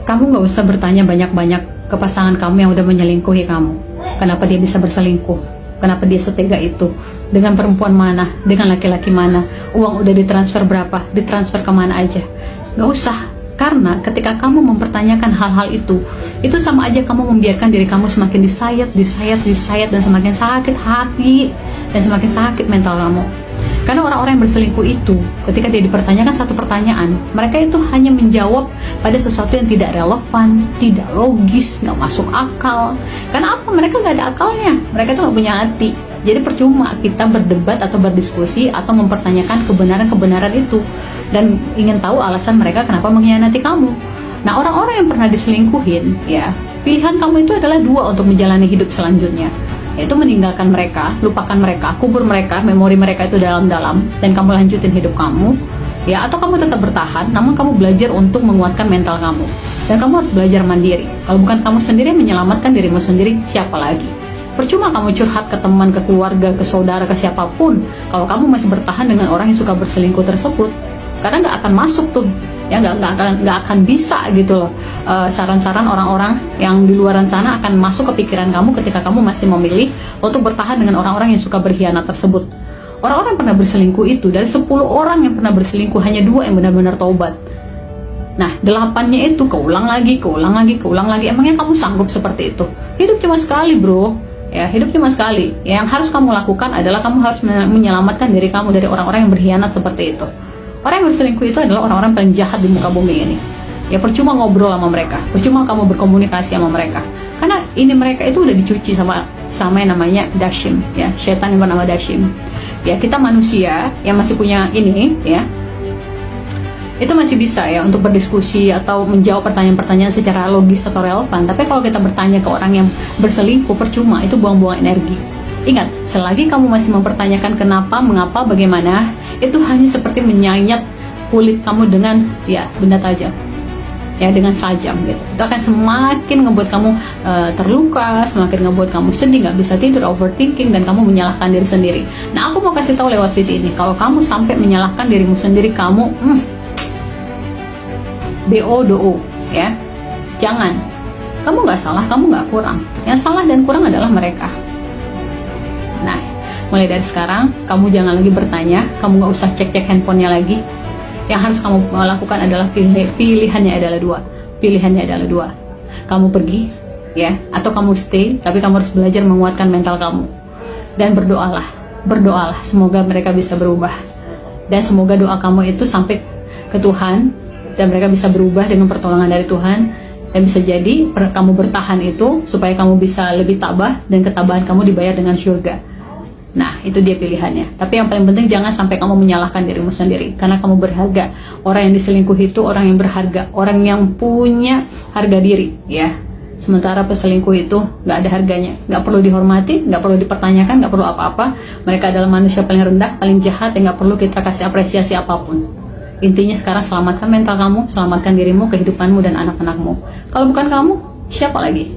Kamu nggak usah bertanya banyak-banyak ke pasangan kamu yang udah menyelingkuhi kamu. Kenapa dia bisa berselingkuh? Kenapa dia setega itu? Dengan perempuan mana? Dengan laki-laki mana? Uang udah ditransfer berapa? Ditransfer kemana aja? Nggak usah. Karena ketika kamu mempertanyakan hal-hal itu sama aja kamu membiarkan diri kamu semakin disayat, dan semakin sakit hati, dan semakin sakit mental kamu. Karena orang-orang yang berselingkuh itu, ketika dia dipertanyakan satu pertanyaan, mereka itu hanya menjawab pada sesuatu yang tidak relevan, tidak logis, nggak masuk akal. Karena apa? Mereka nggak ada akalnya, mereka itu nggak punya hati. Jadi percuma kita berdebat atau berdiskusi atau mempertanyakan kebenaran-kebenaran itu dan ingin tahu alasan mereka kenapa mengkhianati kamu. Nah, orang-orang yang pernah diselingkuhin, ya, pilihan kamu itu adalah dua untuk menjalani hidup selanjutnya, yaitu meninggalkan mereka, lupakan mereka, kubur mereka, memori mereka itu dalam-dalam, dan kamu lanjutin hidup kamu, ya, atau kamu tetap bertahan, namun kamu belajar untuk menguatkan mental kamu, dan kamu harus belajar mandiri. Kalau bukan kamu sendiri yang menyelamatkan dirimu sendiri, siapa lagi? Percuma kamu curhat ke teman, ke keluarga, ke saudara, ke siapapun, kalau kamu masih bertahan dengan orang yang suka berselingkuh tersebut, karena nggak akan masuk tuh, ya, nggak akan bisa gitu loh. Saran-saran orang-orang yang di luaran sana akan masuk ke pikiran kamu ketika kamu masih memilih untuk bertahan dengan orang-orang yang suka berkhianat tersebut. Orang-orang yang pernah berselingkuh itu, dari 10 orang yang pernah berselingkuh, hanya 2 yang benar-benar taubat. Nah, 8-nya itu keulang lagi. Emangnya kamu sanggup seperti itu? Hidup cuma sekali, bro. Ya, hidup cuma sekali. Yang harus kamu lakukan adalah kamu harus menyelamatkan diri kamu dari orang-orang yang berkhianat seperti itu. Orang yang berselingkuh itu adalah orang-orang paling jahat di muka bumi ini. Ya, percuma ngobrol sama mereka, percuma kamu berkomunikasi sama mereka, karena ini mereka itu udah dicuci sama yang namanya Dashim, ya, setan yang bernama Dashim. Ya, kita manusia yang masih punya ini, ya, itu masih bisa ya untuk berdiskusi atau menjawab pertanyaan-pertanyaan secara logis atau relevan. Tapi kalau kita bertanya ke orang yang berselingkuh, percuma, itu buang-buang energi. Ingat, selagi kamu masih mempertanyakan kenapa, mengapa, bagaimana, itu hanya seperti menyayat kulit kamu dengan, ya, benda tajam, ya, dengan sajam gitu. Itu akan semakin ngebuat kamu terluka, semakin ngebuat kamu sedih, nggak bisa tidur, overthinking, dan kamu menyalahkan diri sendiri. Nah, aku mau kasih tahu lewat video ini, kalau kamu sampai menyalahkan dirimu sendiri, kamu BO, ya, jangan. Kamu nggak salah, kamu nggak kurang. Yang salah dan kurang adalah mereka. Nah, mulai dari sekarang, kamu jangan lagi bertanya, kamu nggak usah cek-cek handphonenya lagi. Yang harus kamu lakukan adalah pilihannya adalah dua. Kamu pergi, ya, atau kamu stay, tapi kamu harus belajar menguatkan mental kamu. Dan berdoalah, semoga mereka bisa berubah. Dan semoga doa kamu itu sampai ke Tuhan, dan mereka bisa berubah dengan pertolongan dari Tuhan. Dan bisa jadi kamu bertahan itu supaya kamu bisa lebih tabah, dan ketabahan kamu dibayar dengan surga. Nah, itu dia pilihannya. Tapi yang paling penting jangan sampai kamu menyalahkan dirimu sendiri, karena kamu berharga. Orang yang diselingkuh itu orang yang berharga, orang yang punya harga diri, ya. Sementara peselingkuh itu nggak ada harganya, nggak perlu dihormati, nggak perlu dipertanyakan, nggak perlu apa-apa. Mereka adalah manusia paling rendah, paling jahat, yang nggak perlu kita kasih apresiasi apapun. Intinya sekarang selamatkan mental kamu, selamatkan dirimu, kehidupanmu, dan anak-anakmu. Kalau bukan kamu, siapa lagi?